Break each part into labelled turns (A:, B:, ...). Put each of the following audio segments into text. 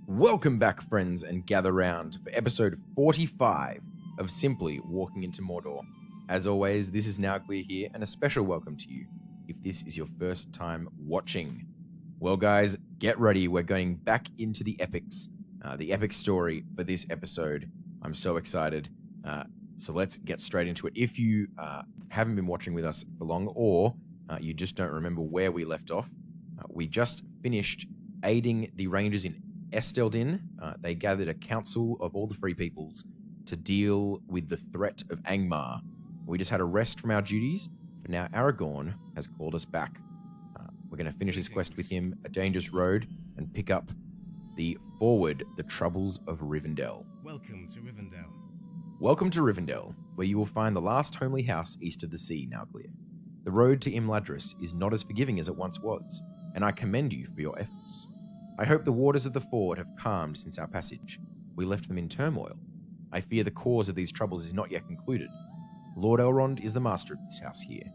A: Welcome back, friends, and gather round for episode 45 of Simply Walking into Mordor. As always, this is Nauglir here, and a special welcome to you if this is your first time watching. Well, guys, get ready. We're going back into the epics, the epic story for this episode. I'm so excited. So let's get straight into it. If you haven't been watching with us for long, or you just don't remember where we left off, we just finished aiding the Rangers in Esteldin. They gathered a council of all the Free Peoples to deal with the threat of Angmar. We just had a rest from our duties, but now Aragorn has called us back. We're going to finish his quest with him, A Dangerous Road, and pick up the Troubles of Rivendell.
B: Welcome to Rivendell.
A: Welcome to Rivendell, where you will find the last homely house east of the sea, Nauglir. The road to Imladris is not as forgiving as it once was, and I commend you for your efforts. I hope the waters of the ford have calmed since our passage. We left them in turmoil. I fear the cause of these troubles is not yet concluded. Lord Elrond is the master of this house here.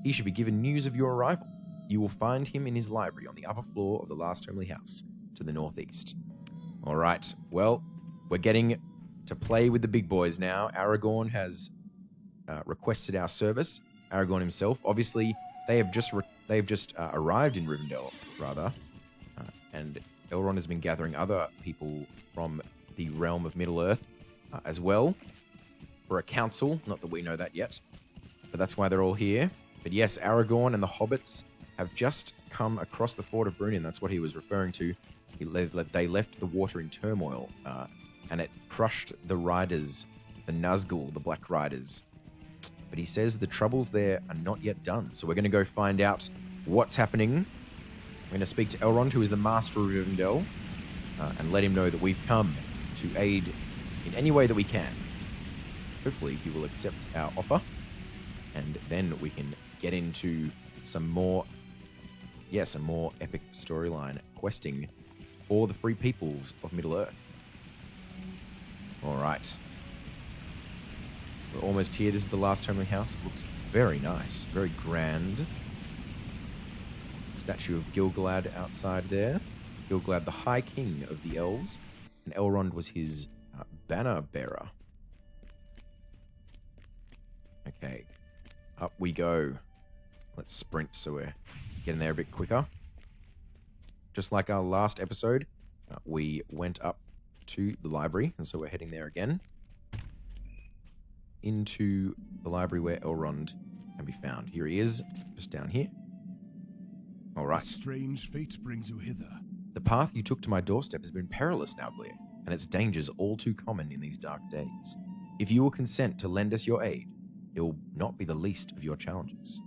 A: He should be given news of your arrival. You will find him in his library on the upper floor of the last homely house, to the northeast. Alright, well, we're getting to play with the big boys now. Aragorn has requested our service. Aragorn himself. Obviously, they have just arrived in Rivendell, rather. And Elrond has been gathering other people from the realm of Middle-earth as well for a council. Not that we know that yet, but that's why they're all here. But yes, Aragorn and the Hobbits have just come across the Ford of Brunin. That's what he was referring to. They left the water in turmoil, and it crushed the riders, the Nazgul, the Black Riders. But he says the troubles there are not yet done. So we're going to go find out what's happening. I'm going to speak to Elrond, who is the master of Rivendell, and let him know that we've come to aid in any way that we can. Hopefully he will accept our offer, and then we can get into some more epic storyline questing for the Free Peoples of Middle-earth. Alright. We're almost here. This is the last homely house. It looks very nice, very grand. Statue of Gil-galad outside there. Gil-galad, the High King of the Elves, and Elrond was his banner bearer. Okay, up we go. Let's sprint so we're getting there a bit quicker. Just like our last episode, we went up to the library, and so we're heading there again. Into the library where Elrond can be found. Here he is, just down here. All right.
C: A strange fate brings you hither.
A: The path you took to my doorstep has been perilous, Nauglir, and its dangers all too common in these dark days. If you will consent to lend us your aid, it will not be the least of your challenges.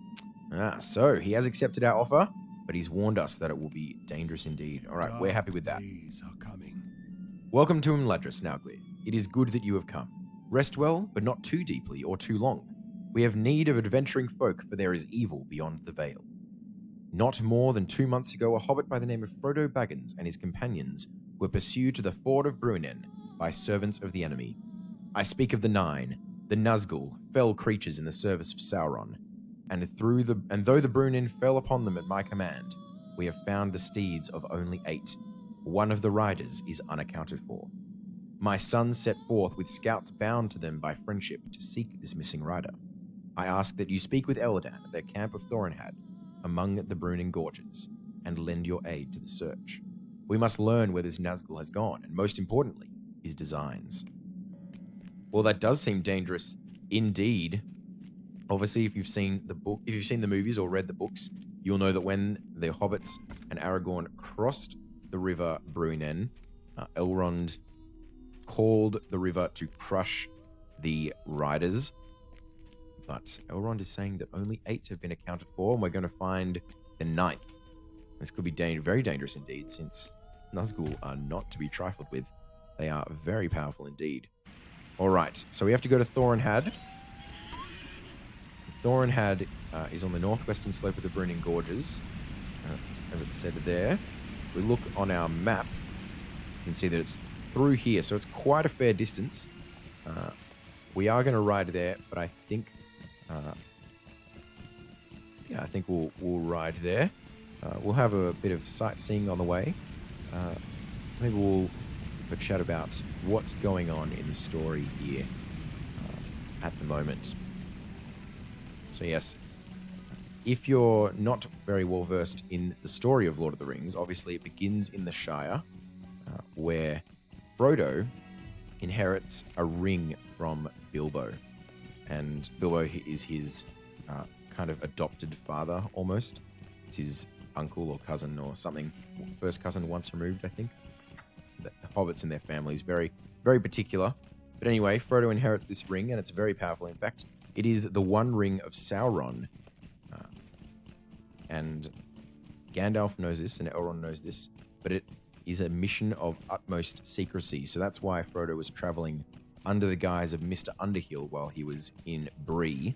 A: So he has accepted our offer, but he's warned us that it will be dangerous indeed. All right, we're happy with that.
C: Days are coming.
A: Welcome to Imladris, Nauglir. It is good that you have come. Rest well, but not too deeply or too long. We have need of adventuring folk, for there is evil beyond the veil. Not more than 2 months ago, a hobbit by the name of Frodo Baggins and his companions were pursued to the Ford of Brunin by servants of the enemy. I speak of the Nine, the Nazgul, fell creatures in the service of Sauron. And though the Brunin fell upon them at my command, we have found the steeds of only 8. One of the riders is unaccounted for. My sons set forth with scouts bound to them by friendship to seek this missing rider. I ask that you speak with Elladan at their camp of Thorinhad, among the Brunin Gorges, and lend your aid to the search. We must learn where this Nazgul has gone, and most importantly, his designs. Well, that does seem dangerous indeed. Obviously, if you've seen the movies or read the books, you'll know that when the hobbits and Aragorn crossed the river Bruinen, Elrond called the river to crush the riders. But Elrond is saying that only 8 have been accounted for, and we're going to find the 9th. This could be very dangerous indeed, since Nazgul are not to be trifled with. They are very powerful indeed. Alright, so we have to go to Thorinhad. Thorinhad is on the northwestern slope of the Brunin Gorges, as it said there. If we look on our map, you can see that it's through here, so it's quite a fair distance. We are going to ride there, but I think we'll ride there. We'll have a bit of sightseeing on the way. maybe we'll have a chat about what's going on in the story here at the moment. So yes, if you're not very well versed in the story of Lord of the Rings, obviously it begins in the Shire, where Frodo inherits a ring from Bilbo, and Bilbo is his kind of adopted father almost. It's his uncle or cousin or something, first cousin once removed, I think. The hobbits and their families very, very particular. But anyway, Frodo inherits this ring, and it's very powerful. In fact, it is the one ring of Sauron. And Gandalf knows this, and Elrond knows this, but it is a mission of utmost secrecy. So that's why Frodo was traveling under the guise of Mr. Underhill while he was in Bree.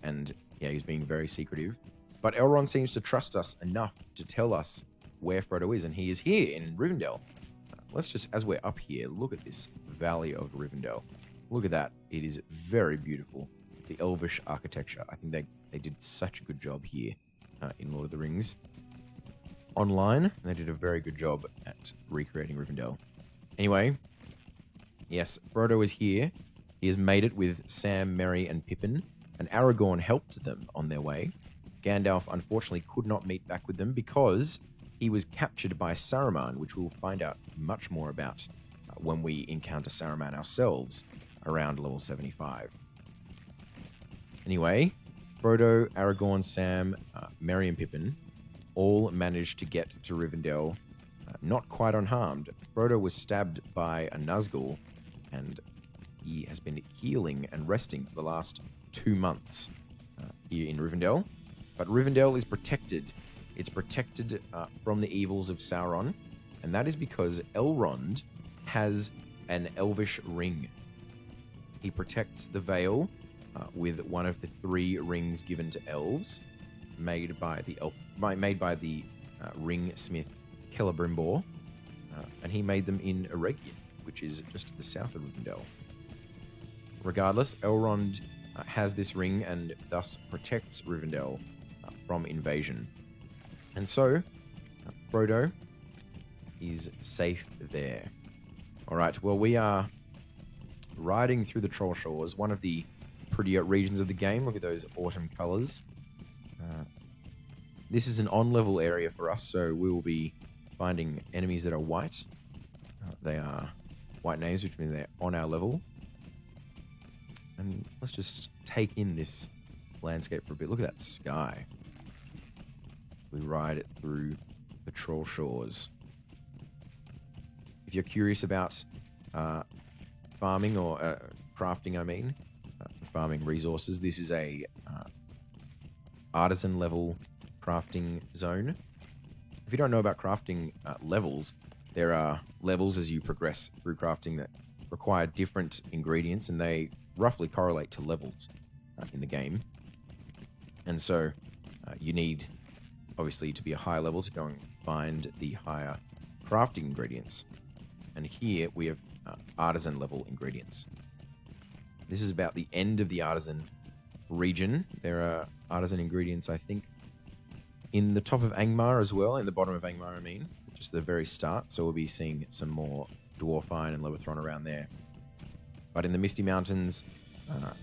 A: And yeah, he's being very secretive. But Elrond seems to trust us enough to tell us where Frodo is, and he is here in Rivendell. Let's just, as we're up here, look at this Valley of Rivendell. Look at that. It is very beautiful. The Elvish architecture. I think they did such a good job here in Lord of the Rings. Online, they did a very good job at recreating Rivendell. Anyway, yes, Frodo is here. He has made it with Sam, Merry, and Pippin, and Aragorn helped them on their way. Gandalf unfortunately could not meet back with them because he was captured by Saruman, which we'll find out much more about when we encounter Saruman ourselves around level 75. Anyway, Frodo, Aragorn, Sam, Merry and Pippin all managed to get to Rivendell, not quite unharmed. Frodo was stabbed by a Nazgul, and he has been healing and resting for the last 2 months here in Rivendell. But Rivendell is protected. It's protected from the evils of Sauron, and that is because Elrond has an elvish ring. He protects the Vale with one of the 3 rings given to elves, made by the ring smith Celebrimbor, and he made them in Eregion, which is just to the south of Rivendell. Regardless, Elrond has this ring and thus protects Rivendell from invasion. And so, Frodo is safe there. Alright, well, we are riding through the Troll Shores, one of the prettier regions of the game. Look at those autumn colours. This is an on-level area for us, so we will be finding enemies that are white. They are white names, which means they're on our level. And let's just take in this landscape for a bit. Look at that sky. We ride it through the Troll Shores. If you're curious about farming or crafting, farming resources, this is a artisan level crafting zone. If you don't know about crafting levels, there are levels as you progress through crafting that require different ingredients, and they roughly correlate to levels in the game. And so you need, obviously, to be a higher level to go and find the higher crafting ingredients. And here we have artisan level ingredients. This is about the end of the artisan region. There are artisan ingredients, I think, in the top of Angmar as well, in the bottom of Angmar, just the very start. So we'll be seeing some more Dwarfine and Levithron around there. But in the Misty Mountains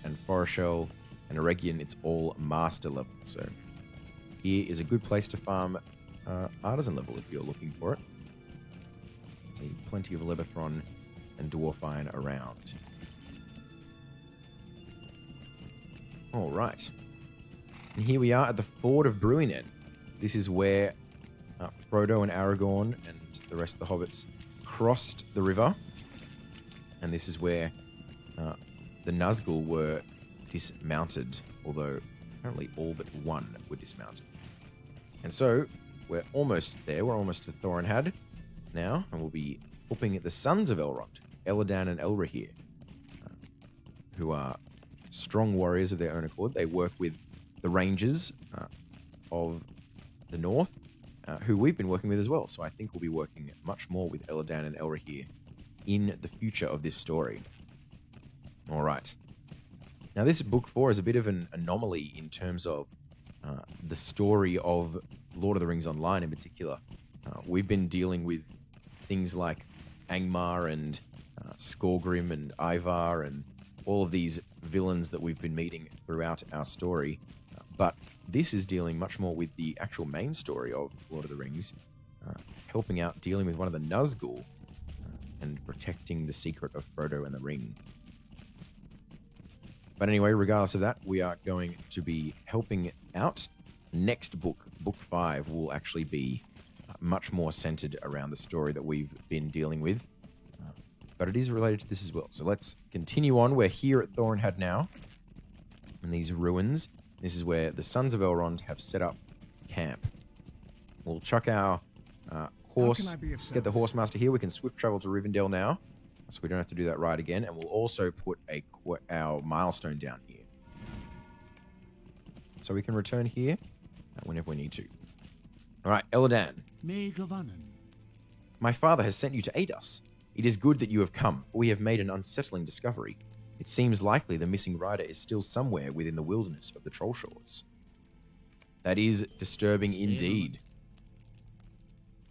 A: and Foreshell and Eregion, it's all master level. So here is a good place to farm artisan level if you're looking for it. See plenty of Levithron and Dwarfine around. All right. And here we are at the Ford of Bruinen. This is where Frodo and Aragorn and the rest of the hobbits crossed the river. And this is where the Nazgul were dismounted, although apparently all but one were dismounted. And so we're almost there. We're almost to Thorinhad now, and we'll be whooping at the sons of Elrond, Elladan and Elrohir, who are strong warriors of their own accord. They work with the Rangers of the North, who we've been working with as well. So I think we'll be working much more with Elladan and Elrohir in the future of this story. All right. Now, this book 4 is a bit of an anomaly in terms of the story of Lord of the Rings Online in particular. We've been dealing with things like Angmar and Skorgrim and Ivar and all of these villains that we've been meeting throughout our story. But this is dealing much more with the actual main story of Lord of the Rings, helping out dealing with one of the Nazgul and protecting the secret of Frodo and the Ring. But anyway, regardless of that, we are going to be helping out. Next book, Book 5, will actually be much more centered around the story that we've been dealing with. But it is related to this as well. So let's continue on. We're here at Thorinhad now, in these ruins. This is where the Sons of Elrond have set up camp. We'll chuck our horse, get the horse master here. We can swift travel to Rivendell now, so we don't have to do that ride again. And we'll also put our milestone down here, so we can return here whenever we need to. All right, Eladan. My father has sent you to aid us. It is good that you have come, for we have made an unsettling discovery. It seems likely the missing rider is still somewhere within the wilderness of the Trollshores. That is disturbing indeed.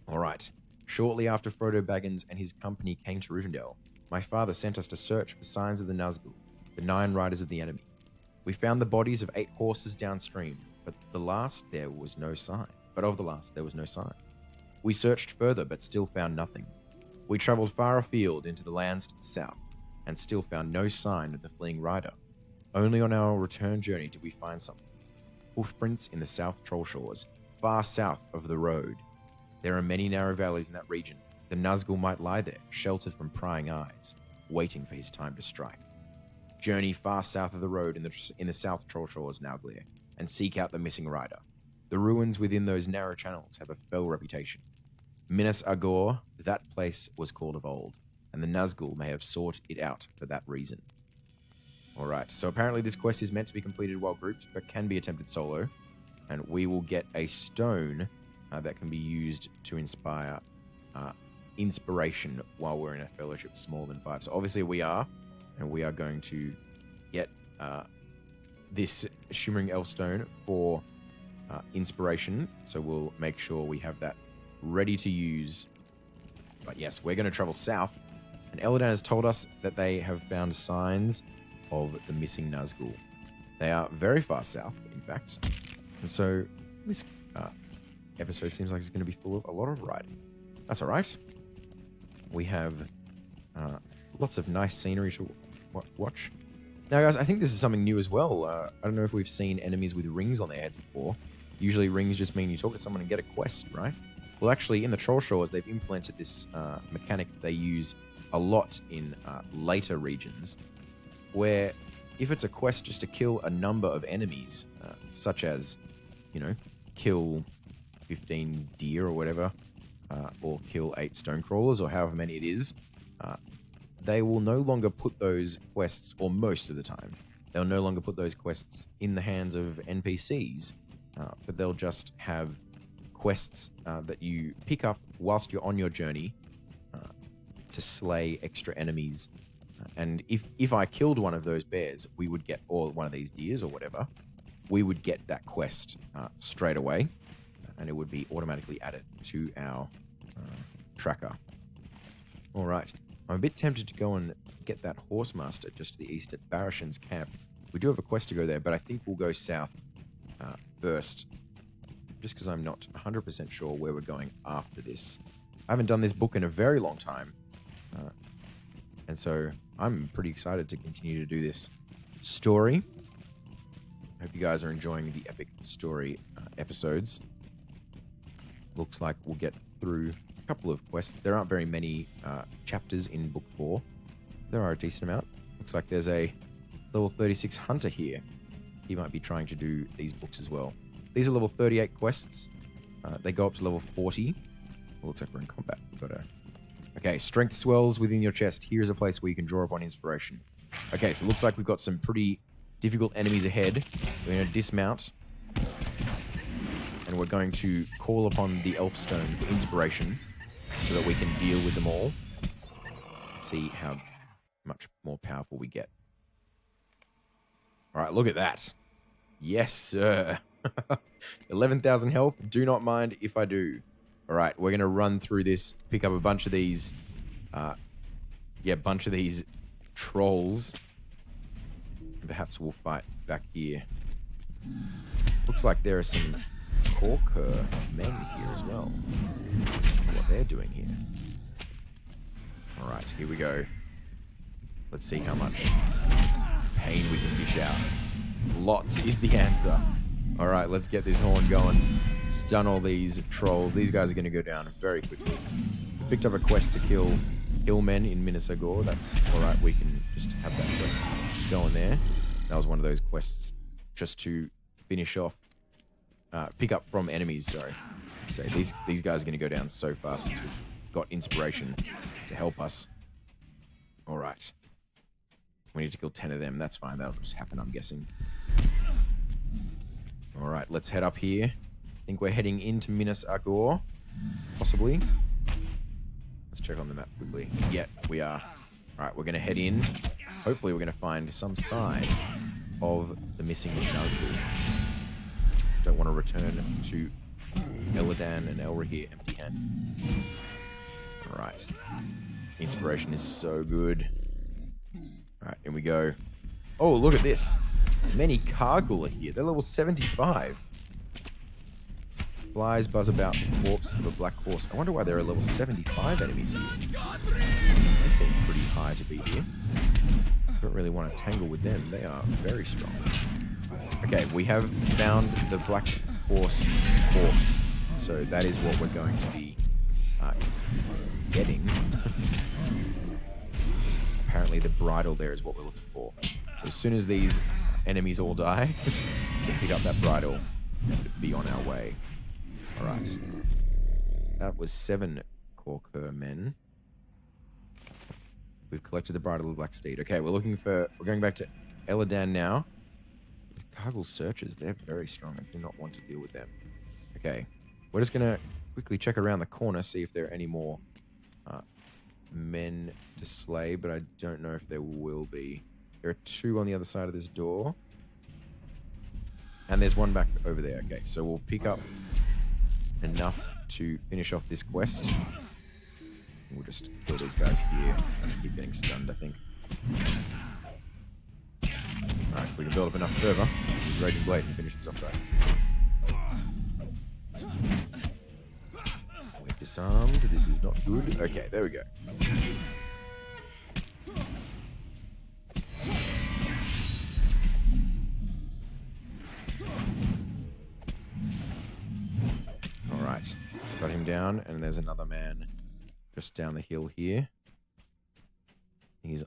A: Alright. Shortly after Frodo Baggins and his company came to Rivendell, my father sent us to search for signs of the Nazgul, the 9 riders of the enemy. We found the bodies of 8 horses downstream, but of the last there was no sign. We searched further, but still found nothing. We travelled far afield into the lands to the south, and still found no sign of the fleeing rider. Only on our return journey did we find something. Hoofprints in the South Trollshores, far south of the road. There are many narrow valleys in that region. The Nazgul might lie there, sheltered from prying eyes, waiting for his time to strike. Journey far south of the road in the South Trollshores, Nauglir, and seek out the missing rider. The ruins within those narrow channels have a fell reputation. Minas Agor, that place was called of old, and the Nazgul may have sought it out for that reason. Alright, so apparently this quest is meant to be completed while grouped, but can be attempted solo, and we will get a stone that can be used to inspire inspiration while we're in a fellowship smaller than 5. So obviously we are going to get this Shimmering Elfstone for inspiration, so we'll make sure we have that ready to use. But yes, we're going to travel south, and Eladan has told us that they have found signs of the missing Nazgul. They are very far south, in fact, and so this episode seems like it's going to be full of a lot of riding. That's alright. We have lots of nice scenery to watch. Now guys, I think this is something new as well. I don't know if we've seen enemies with rings on their heads before. Usually rings just mean you talk to someone and get a quest, right? Well, actually, in the Trollshores, they've implemented this mechanic they use a lot in later regions, where if it's a quest just to kill a number of enemies, such as, kill 15 deer or whatever, or kill 8 stonecrawlers, or however many it is, they will no longer put those quests, or most of the time, they'll no longer put those quests in the hands of NPCs, but they'll just have quests that you pick up whilst you're on your journey to slay extra enemies. And if I killed one of those bears, we would get, or one of these deers or whatever, we would get that quest straight away, and it would be automatically added to our tracker. All right, I'm a bit tempted to go and get that horse master just to the east at Barashan's camp. We do have a quest to go there, but I think we'll go south first, just because I'm not 100% sure where we're going after this. I haven't done this book in a very long time, and so I'm pretty excited to continue to do this story. I hope you guys are enjoying the epic story episodes. Looks like we'll get through a couple of quests. There aren't very many chapters in book 4. There are a decent amount. Looks like there's a level 36 hunter here. He might be trying to do these books as well. These are level 38 quests. They go up to level 40. Well, looks like we're in combat. Okay, strength swells within your chest. Here's a place where you can draw upon inspiration. Okay, so it looks like we've got some pretty difficult enemies ahead. We're going to dismount, and we're going to call upon the Elfstone for inspiration so that we can deal with them all. See how much more powerful we get. Alright, look at that. Yes, sir. 11,000 health. Do not mind if I do. Alright, we're going to run through this, pick up a bunch of these, trolls. And perhaps we'll fight back here. Looks like there are some Corker men here as well. What they're doing here. Alright, here we go. Let's see how much pain we can dish out. Lots is the answer. Alright, let's get this horn going. Stun all these trolls. These guys are going to go down very quickly. We picked up a quest to kill hillmen in Minas Agor. That's alright, we can just have that quest going there. That was one of those quests just to finish off. Pick up from enemies, sorry. So these guys are going to go down so fast since we've got inspiration to help us. Alright. We need to kill 10 of them. That's fine. That'll just happen, I'm guessing. Alright, let's head up here. I think we're heading into Minas Agor. Possibly. Let's check on the map quickly. Yeah, we are. Alright, we're going to head in. Hopefully we're going to find some sign of the missing Nauglir. Don't want to return to Eladan and Elra here empty-handed. Alright. Inspiration is so good. Alright, here we go. Oh, look at this. Many Kargul are here. They're level 75. Flies buzz about the corpse of a black horse. I wonder why there are level 75 enemies here. They seem pretty high to be here. Don't really want to tangle with them. They are very strong. Okay, we have found the black horse corpse. So that is what we're going to be getting. Apparently the bridle there is what we're looking for. So as soon as these enemies all die, we pick up that bridle and be on our way. Alright. That was 7 Corker men. We've collected the bridle of the black steed. Okay, we're going back to Eladan now. These Kargul searchers, they're very strong. I do not want to deal with them. Okay. We're just going to quickly check around the corner, see if there are any more men to slay, but I don't know if there will be. There are 2 on the other side of this door. And there's one back over there. Okay, so we'll pick up enough to finish off this quest. We'll just kill these guys here and keep getting stunned, I think. Alright, we can build up enough further. Raging Blade and finish this off, guys. We're disarmed. This is not good. Okay, there we go. Alright, got him down, and there's another man just down the hill here. He's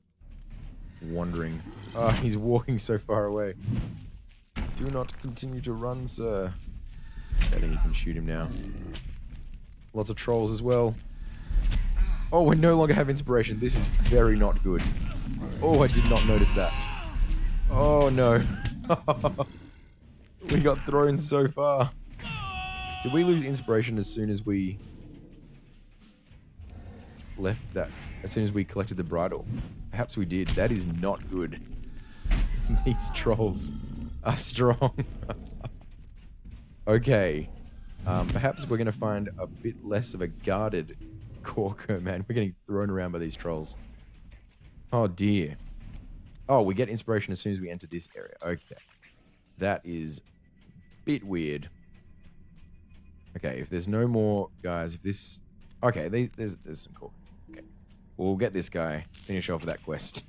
A: wandering. Oh, he's walking so far away. Do not continue to run, sir. I think you can shoot him now. Lots of trolls as well. Oh, we no longer have inspiration. This is very not good. Oh, I did not notice that. Oh, no. We got thrown so far. Did we lose inspiration as soon as we left that? As soon as we collected the bridle? Perhaps we did. That is not good. These trolls are strong. Okay. Perhaps we're going to find a bit less of a guarded Corker, man. We're getting thrown around by these trolls. Oh, dear. Oh, we get inspiration as soon as we enter this area. Okay. That is a bit weird. Okay, if there's no more guys, if this... Okay, there's some Corker. Okay. We'll get this guy, finish off that quest.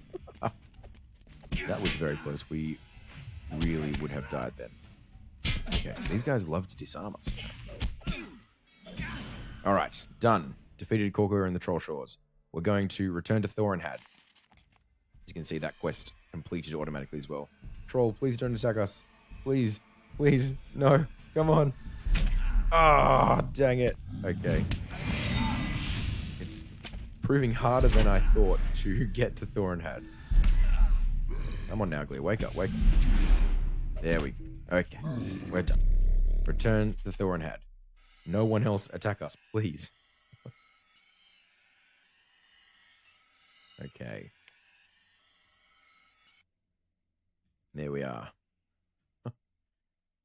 A: That was very close. We really would have died then. Okay, these guys love to disarm us. Alright, done. Defeated Corker in the Troll Shores. We're going to return to Thorinhad. As you can see, that quest completed automatically as well. Troll, please don't attack us. Please. Please. No. Come on. Ah, oh, dang it. Okay. It's proving harder than I thought to get to Thorinhad. Come on, Nauglir. Wake up, wake up. There we go. Okay. We're done. Return to Thorinhad. No one else attack us, please. Okay. There we are.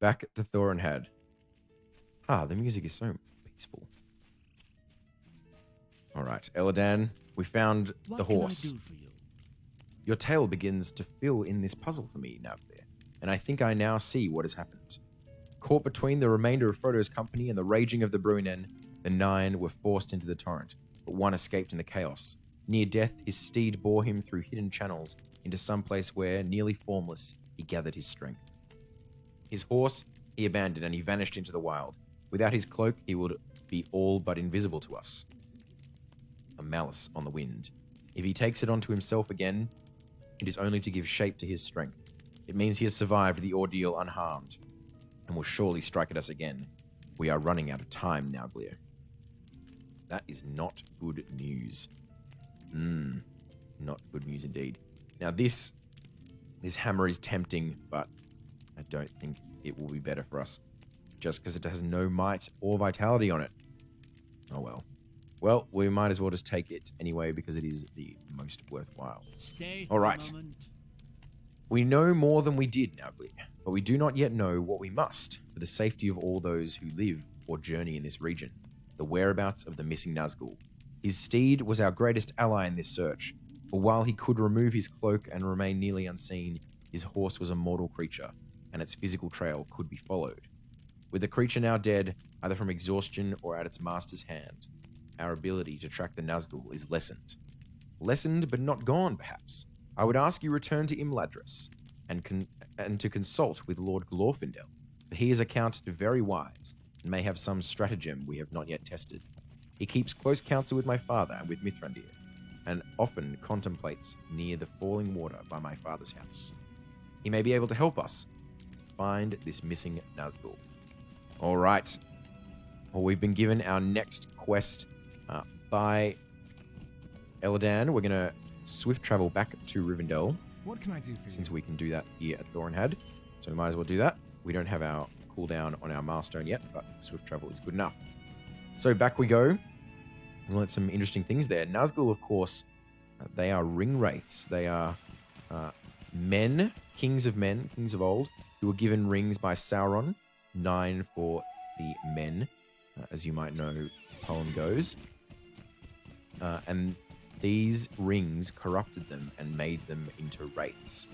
A: Back to Thorinhad. Ah, the music is so peaceful. Alright, Eladan, we found
B: What
A: the
B: can I
A: horse.
B: do for you?
A: Your tale begins to fill in this puzzle for me, Nauglir, and I think I now see what has happened. Caught between the remainder of Frodo's company and the raging of the Bruinen, the 9 were forced into the torrent, but one escaped in the chaos. Near death, his steed bore him through hidden channels into some place where, nearly formless, he gathered his strength. His horse he abandoned and he vanished into the wild. Without his cloak, he would be all but invisible to us. A malice on the wind. If he takes it onto himself again, it is only to give shape to his strength. It means he has survived the ordeal unharmed, and will surely strike at us again. We are running out of time now, Nauglir. That is not good news. Not good news indeed. Now this hammer is tempting, but I don't think it will be better for us, just because it has no might or vitality on it. Oh well. Well, we might as well just take it anyway, because it is the most worthwhile.
B: Stay.
A: Alright.
B: A moment.
A: We know more than we did, Nauglir, but we do not yet know what we must for the safety of all those who live or journey in this region. The whereabouts of the missing Nazgul. His steed was our greatest ally in this search, for while he could remove his cloak and remain nearly unseen, his horse was a mortal creature, and its physical trail could be followed. With the creature now dead, either from exhaustion or at its master's hand, our ability to track the Nazgul is lessened. Lessened, but not gone, perhaps. I would ask you return to Imladris, and to consult with Lord Glorfindel, for he is accounted very wise, and may have some stratagem we have not yet tested. He keeps close counsel with my father and with Mithrandir, and often contemplates near the falling water by my father's house. He may be able to help us find this missing Nazgul. Alright. Well, we've been given our next quest by Eladan. We're going to swift travel back to Rivendell,
C: What can I do for
A: since we can do that here at Thorinhad. So we might as well do that. We don't have our cooldown on our milestone yet, but swift travel is good enough. So back we go. We learned some interesting things there. Nazgul, of course, they are ring wraiths. They are men, kings of old, who were given rings by Sauron. 9 for the men, as you might know, the poem goes. And these rings corrupted them and made them into wraiths.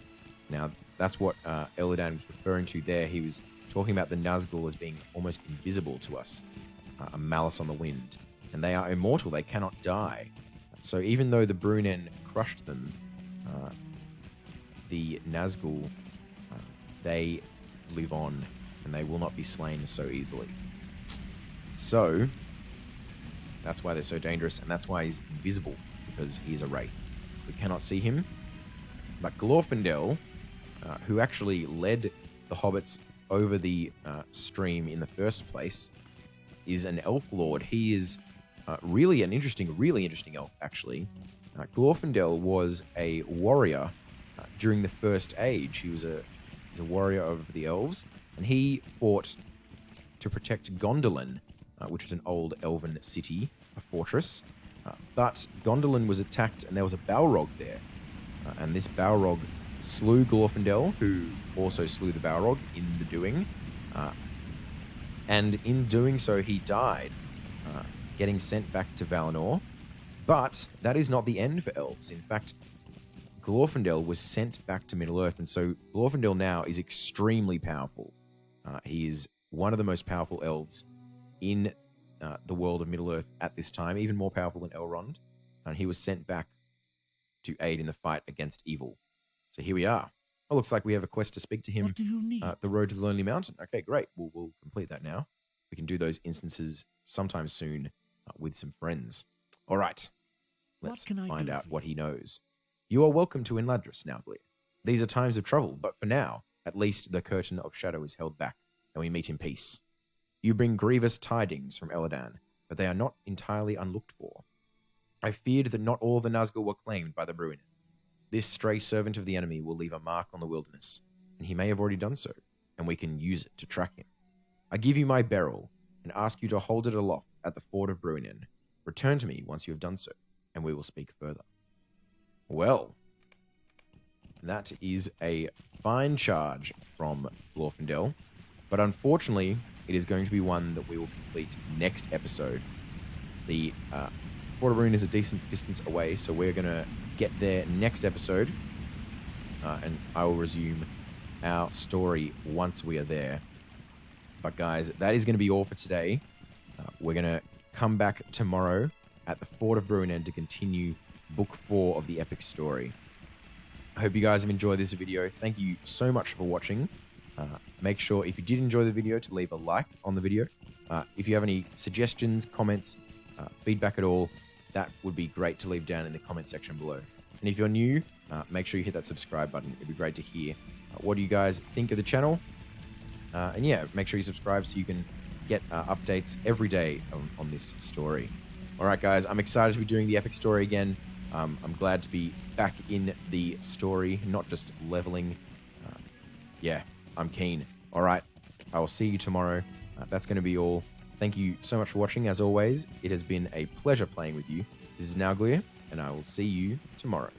A: Now, that's what Eladan was referring to there. He was talking about the Nazgul as being almost invisible to us, a malice on the wind. And they are immortal, they cannot die. So even though the Bruinen crushed them, the Nazgul, they live on, and they will not be slain so easily. So, that's why they're so dangerous, and that's why he's invisible, because he's a wraith. We cannot see him. But Glorfindel, who actually led the hobbits over the stream in the first place, is an elf lord. He is really interesting elf, actually. Glorfindel was a warrior during the First Age. He was a warrior of the elves, and he fought to protect Gondolin, which was an old elven city, a fortress. But Gondolin was attacked, and there was a Balrog there. And this Balrog slew Glorfindel, who also slew the Balrog in the doing. And in doing so, he died, getting sent back to Valinor. But that is not the end for elves. In fact, Glorfindel was sent back to Middle-earth, and so Glorfindel now is extremely powerful. He is one of the most powerful elves in the world of Middle-earth at this time, even more powerful than Elrond, and he was sent back to aid in the fight against evil. So here we are. Well, looks like we have a quest to speak to him.
B: What do you need?
A: The Road to the Lonely Mountain. Okay, great. We'll complete that now. We can do those instances sometime soon with some friends. All right. Let's find out what he knows. You are welcome to Imladris, Nauglir. These are times of trouble, but for now, at least the curtain of shadow is held back, and we meet in peace. You bring grievous tidings from Eladan, but they are not entirely unlooked for. I feared that not all the Nazgul were claimed by the Bruinen. This stray servant of the enemy will leave a mark on the wilderness, and he may have already done so, and we can use it to track him. I give you my beryl, and ask you to hold it aloft at the ford of Bruinen. Return to me once you have done so, and we will speak further. Well, that is a fine charge from Glorfindel, but unfortunately, it is going to be one that we will complete next episode. The Fort of Rune is a decent distance away, so we're going to get there next episode. And I will resume our story once we are there. But guys, that is going to be all for today. We're going to come back tomorrow at the Fort of Rune to continue Book 4 of the epic story. I hope you guys have enjoyed this video. Thank you so much for watching. Make sure, if you did enjoy the video, to leave a like on the video. If you have any suggestions, comments, feedback at all, that would be great to leave down in the comment section below. And if you're new, make sure you hit that subscribe button. It'd be great to hear what do you guys think of the channel. And yeah, make sure you subscribe so you can get updates every day on this story. Alright guys, I'm excited to be doing the epic story again. I'm glad to be back in the story, not just leveling. Yeah, I'm keen. Alright, I will see you tomorrow. That's going to be all. Thank you so much for watching. As always, it has been a pleasure playing with you. This is Nauglir, and I will see you tomorrow.